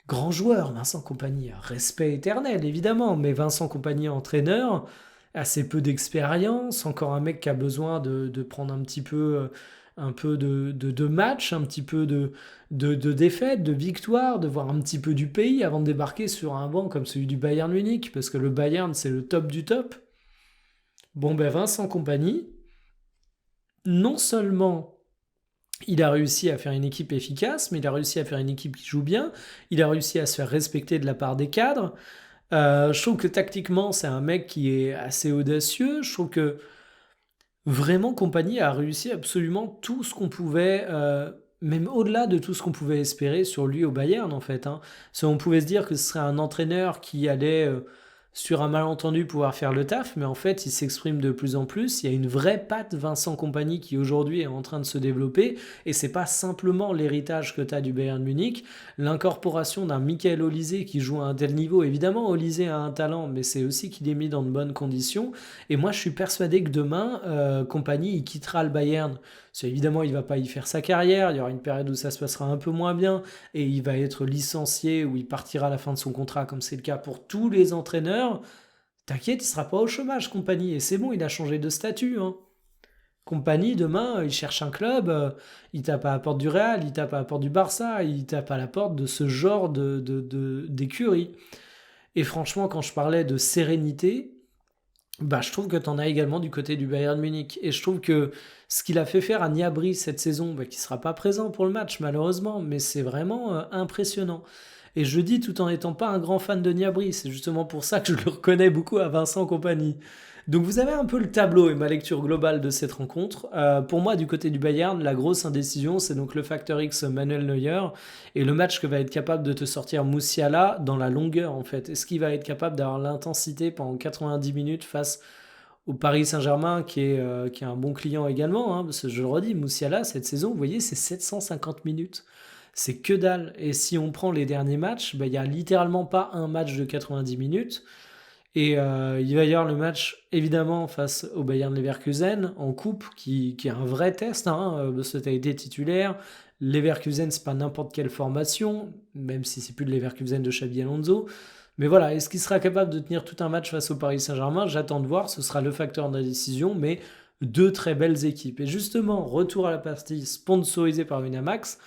grand joueur, Vincent Kompany, respect éternel évidemment, mais Vincent Kompany entraîneur, assez peu d'expérience, encore un mec qui a besoin de prendre un peu de match, un petit peu de défaite, de victoire, de voir un petit peu du pays avant de débarquer sur un banc comme celui du Bayern Munich, parce que le Bayern c'est le top du top. Bon ben Vincent Kompany, non seulement il a réussi à faire une équipe efficace, mais il a réussi à faire une équipe qui joue bien, il a réussi à se faire respecter de la part des cadres. Je trouve que tactiquement, c'est un mec qui est assez audacieux. Je trouve que Vraiment, Compagnie a réussi absolument tout ce qu'on pouvait, même au-delà de tout ce qu'on pouvait espérer sur lui au Bayern, en fait, hein. On pouvait se dire que ce serait un entraîneur qui allait, sur un malentendu, pouvoir faire le taf, mais en fait, il s'exprime de plus en plus. Il y a une vraie patte Vincent Compagnie qui aujourd'hui est en train de se développer, et c'est pas simplement l'héritage que tu as du Bayern Munich. L'incorporation d'un Michael Olise qui joue à un tel niveau, évidemment, Olise a un talent, mais c'est aussi qu'il est mis dans de bonnes conditions. Et moi, je suis persuadé que demain, Compagnie, il quittera le Bayern. Évidemment, il va pas y faire sa carrière. Il y aura une période où ça se passera un peu moins bien et il va être licencié ou il partira à la fin de son contrat, comme c'est le cas pour tous les entraîneurs. T'inquiète, il sera pas au chômage, Compagnie. Et c'est bon, il a changé de statut, hein. Compagnie, demain, il cherche un club, il tape à la porte du Real, il tape à la porte du Barça, il tape à la porte de ce genre d'écurie. Et franchement, quand je parlais de sérénité, bah, je trouve que tu en as également du côté du Bayern Munich. Et je trouve que ce qu'il a fait faire à Niabri cette saison, bah, qui ne sera pas présent pour le match malheureusement, mais c'est vraiment impressionnant. Et je le dis tout en n'étant pas un grand fan de Niabri, c'est justement pour ça que je le reconnais beaucoup à Vincent Compagnie. Donc vous avez un peu le tableau et ma lecture globale de cette rencontre. Pour moi, du côté du Bayern, la grosse indécision, c'est donc le facteur X Manuel Neuer et le match que va être capable de te sortir Moussiala dans la longueur en fait. Est-ce qu'il va être capable d'avoir l'intensité pendant 90 minutes face au Paris Saint-Germain qui est un bon client également, hein, parce que je le redis, Moussiala cette saison, vous voyez, c'est 750 minutes. C'est que dalle. Et si on prend les derniers matchs, bah, il n'y a littéralement pas un match de 90 minutes. Et il va y avoir le match, évidemment, face au Bayern Leverkusen en coupe, qui est un vrai test, hein, parce que tu as été titulaire. Leverkusen, c'est pas n'importe quelle formation, même si c'est plus de Leverkusen de Xabi Alonso. Mais voilà, est-ce qu'il sera capable de tenir tout un match face au Paris Saint-Germain? J'attends de voir, ce sera le facteur de la décision, mais deux très belles équipes. Et justement, retour à la partie sponsorisée par Winamax,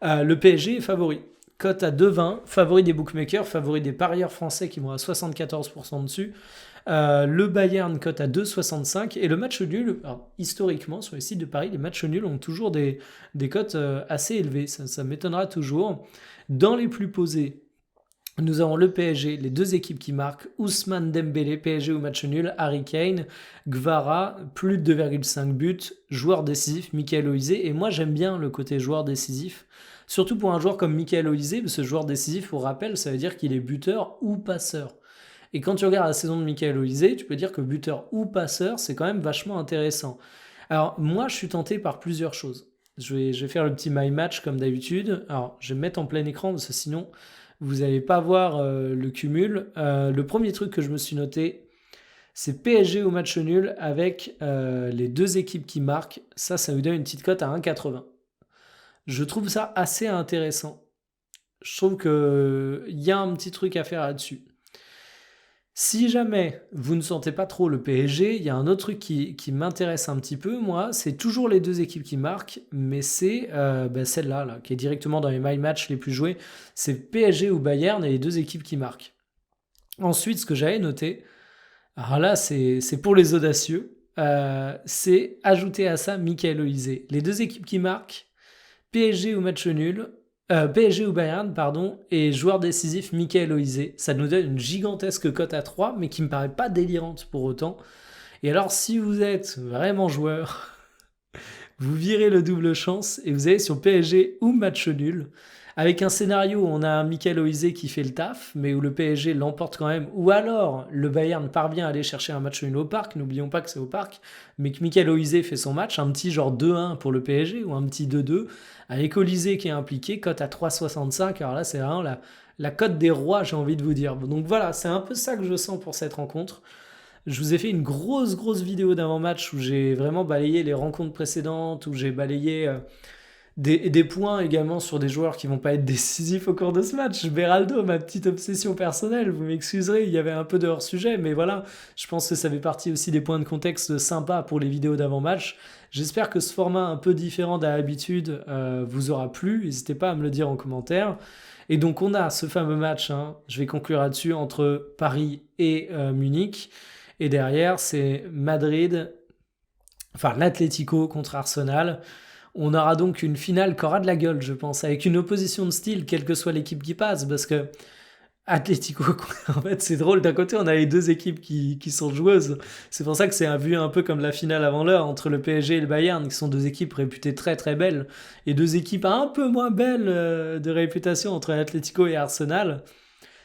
le PSG est favori. Cote à 2,20, favori des bookmakers, favori des parieurs français qui vont à 74% dessus. Le Bayern cote à 2,65 et le match nul, alors, historiquement sur les sites de Paris, les matchs nuls ont toujours des cotes assez élevées, ça m'étonnera toujours. Dans les plus posés, nous avons le PSG, les deux équipes qui marquent, Ousmane Dembélé, PSG au match nul, Harry Kane, Gvara, plus de 2,5 buts, joueur décisif, Michael Olise. Et moi j'aime bien le côté joueur décisif, surtout pour un joueur comme Michael Olise, parce que joueur décisif, pour rappel, ça veut dire qu'il est buteur ou passeur. Et quand tu regardes la saison de Michael Olise, tu peux dire que buteur ou passeur, c'est quand même vachement intéressant. Alors moi je suis tenté par plusieurs choses. Je vais faire le petit my match comme d'habitude. Alors je vais me mettre en plein écran parce que sinon vous n'allez pas voir le cumul. Le premier truc que je me suis noté, c'est PSG au match nul avec les deux équipes qui marquent. Ça vous donne une petite cote à 1,80. Je trouve ça assez intéressant. Je trouve qu'il y a un petit truc à faire là-dessus. Si jamais vous ne sentez pas trop le PSG, il y a un autre truc qui m'intéresse un petit peu, moi, c'est toujours les deux équipes qui marquent, mais c'est celle-là, là, qui est directement dans les My Match les plus joués. C'est PSG ou Bayern et les deux équipes qui marquent. Ensuite, ce que j'avais noté, alors là, c'est pour les audacieux, c'est ajouter à ça Michael Olise. Les deux équipes qui marquent, PSG ou match nul, PSG ou Bayern, pardon, et joueur décisif Michael Olise. Ça nous donne une gigantesque cote à 3, mais qui me paraît pas délirante pour autant. Et alors, si vous êtes vraiment joueur, vous virez le double chance et vous allez sur PSG ou match nul, avec un scénario où on a un Michael Olise qui fait le taf, mais où le PSG l'emporte quand même, ou alors le Bayern parvient à aller chercher un match nul au parc, n'oublions pas que c'est au parc, mais que Michael Olise fait son match, un petit genre 2-1 pour le PSG, ou un petit 2-2, avec Olise qui est impliqué, cote à 3,65, alors là c'est vraiment la cote des rois, j'ai envie de vous dire. Donc voilà, c'est un peu ça que je sens pour cette rencontre. Je vous ai fait une grosse vidéo d'avant-match où j'ai vraiment balayé les rencontres précédentes, où j'ai balayé des points également sur des joueurs qui vont pas être décisifs au cours de ce match. Beraldo, ma petite obsession personnelle, vous m'excuserez, il y avait un peu de hors-sujet, mais voilà, je pense que ça fait partie aussi des points de contexte sympas pour les vidéos d'avant-match. J'espère que ce format un peu différent d'habitude vous aura plu, n'hésitez pas à me le dire en commentaire. Et donc on a ce fameux match, hein, je vais conclure là-dessus, entre Paris et Munich. Et derrière, c'est Madrid, enfin l'Atlético contre Arsenal. On aura donc une finale qui aura de la gueule, je pense, avec une opposition de style, quelle que soit l'équipe qui passe, parce que Atlético, en fait, c'est drôle. D'un côté, on a les deux équipes qui sont joueuses. C'est pour ça que c'est vu un peu comme la finale avant l'heure entre le PSG et le Bayern, qui sont deux équipes réputées très très belles, et deux équipes un peu moins belles de réputation entre Atlético et Arsenal.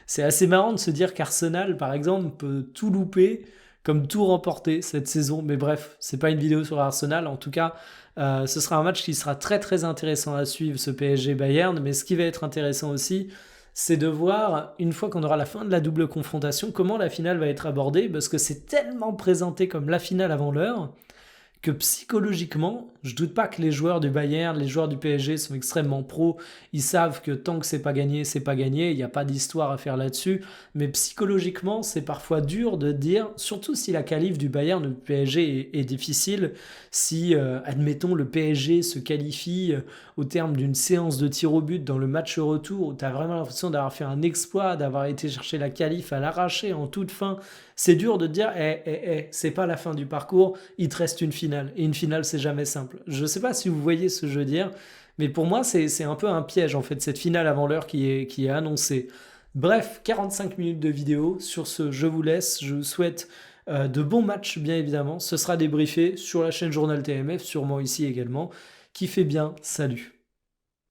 C'est assez marrant de se dire qu'Arsenal, par exemple, peut tout louper, comme tout remporter cette saison. Mais bref, c'est pas une vidéo sur Arsenal. En tout cas, ce sera un match qui sera très très intéressant à suivre, ce PSG Bayern. Mais ce qui va être intéressant aussi, c'est de voir, une fois qu'on aura la fin de la double confrontation, comment la finale va être abordée, parce que c'est tellement présenté comme la finale avant l'heure, que psychologiquement, je doute pas que les joueurs du Bayern, les joueurs du PSG sont extrêmement pros. Ils savent que tant que c'est pas gagné, c'est pas gagné. Il n'y a pas d'histoire à faire là-dessus. Mais psychologiquement, c'est parfois dur de dire, surtout si la qualif du Bayern ou du PSG est difficile, si, admettons, le PSG se qualifie au terme d'une séance de tir au but dans le match retour, où tu as vraiment l'impression d'avoir fait un exploit, d'avoir été chercher la qualif à l'arracher en toute fin. C'est dur de dire, c'est pas la fin du parcours, il te reste une finale. Et une finale, c'est jamais simple. Je sais pas si vous voyez ce jeu dire, mais pour moi, c'est un peu un piège, en fait, cette finale avant l'heure qui est annoncée. Bref, 45 minutes de vidéo. Sur ce, je vous laisse. Je vous souhaite de bons matchs, bien évidemment. Ce sera débriefé sur la chaîne Journal TMF, sûrement ici également. Kiffez bien. Salut.